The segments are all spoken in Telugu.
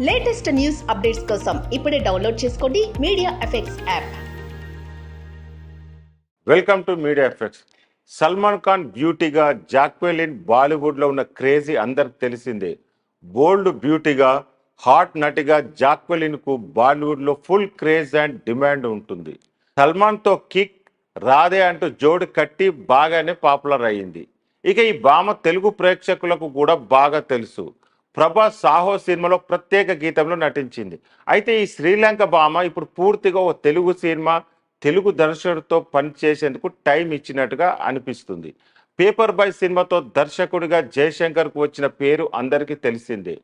లేటెస్ట్ న్యూస్ అప్డేట్స్ కోసం ఇప్పుడే డౌన్లోడ్ చేసుకోండి media effects app. Welcome to media effects. Salman Khan బ్యూటీగా జాక్వెలిన్ బాలీవుడ్లో ఉన్న క్రేజీ అందరికి తెలిసిందే. బోల్డ్ బ్యూటీగా హాట్ నటిగా జాక్వెలిన్కు బాలీవుడ్లో ఫుల్ క్రేజ్ అండ్ డిమాండ్ ఉంటుంది. సల్మాన్తో కిక్ రాధే అంటూ జోడు కట్టి బాగానే పాపులర్ అయ్యింది. ఇక ఈ భామ తెలుగు ప్రేక్షకులకు కూడా బాగా తెలుసు. ప్రభాస్ సాహో సినిమాలో ప్రత్యేక గీతంలో నటించింది. అయితే ఈ శ్రీలంక భామ ఇప్పుడు పూర్తిగా ఓ తెలుగు సినిమా తెలుగు దర్శకుడితో పనిచేసేందుకు టైం ఇచ్చినట్టుగా అనిపిస్తుంది. పేపర్ బాయ్ సినిమాతో దర్శకుడిగా జయశంకర్కు వచ్చిన పేరు అందరికీ తెలిసిందే.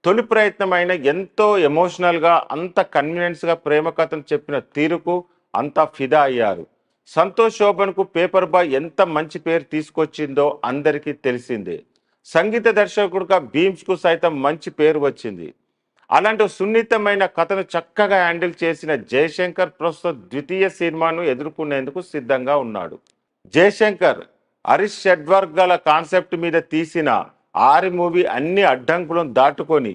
తొలి ప్రయత్నమైన ఎంతో ఎమోషనల్గా అంత కన్వీనియన్స్గా ప్రేమ కథను చెప్పిన తీరుకు అంతా ఫిదా అయ్యారు. సంతోష్ శోభన్కు పేపర్ బాయ్ ఎంత మంచి పేరు తీసుకొచ్చిందో అందరికీ తెలిసిందే. సంగీత దర్శకుడిగా భీమ్స్కు సైతం మంచి పేరు వచ్చింది. అలాంటి సున్నితమైన కథను చక్కగా హ్యాండిల్ చేసిన జయశంకర్ ప్రస్తుతం ద్వితీయ సినిమాను ఎదుర్కొనేందుకు సిద్ధంగా ఉన్నాడు. జయశంకర్ హరీష్ షడ్వర్గాల కాన్సెప్ట్ మీద తీసిన ఆరి మూవీ అన్ని అడ్డంకులను దాటుకొని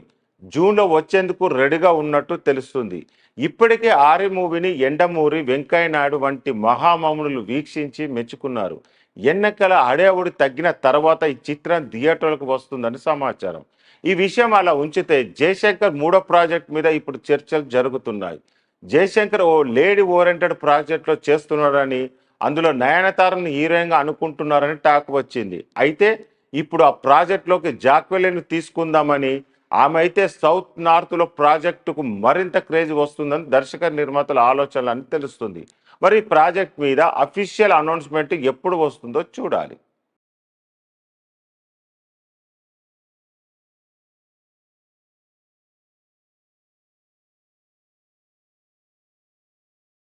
జూన్లో వచ్చేందుకు రెడీగా ఉన్నట్టు తెలుస్తుంది. ఇప్పటికే ఆరి మూవీని ఎండమూరి వెంకయ్యనాయుడు వంటి మహామమునులు వీక్షించి మెచ్చుకున్నారు. ఎన్నికల హడావుడి తగ్గిన తర్వాత ఈ చిత్రం థియేటర్లకు వస్తుందని సమాచారం. ఈ విషయం అలా ఉంచితే జయశంకర్ మూడో ప్రాజెక్ట్ మీద ఇప్పుడు చర్చలు జరుగుతున్నాయి. జయశంకర్ ఓ లేడీ ఓరియంటెడ్ ప్రాజెక్ట్లో చేస్తున్నాడని, అందులో నయనతారని హీరోయిన్గా అనుకుంటున్నారని టాక్ వచ్చింది. అయితే ఇప్పుడు ఆ ప్రాజెక్టులోకి జాక్వెలిన్ తీసుకుందామని, ఆమె అయితే సౌత్ నార్త్లో ప్రాజెక్టుకు మరింత క్రేజ్ వస్తుందని దర్శక నిర్మాతల ఆలోచనలు అని తెలుస్తుంది. మరి ఈ ప్రాజెక్ట్ మీద అఫీషియల్ అనౌన్స్మెంట్ ఎప్పుడు వస్తుందో చూడాలి.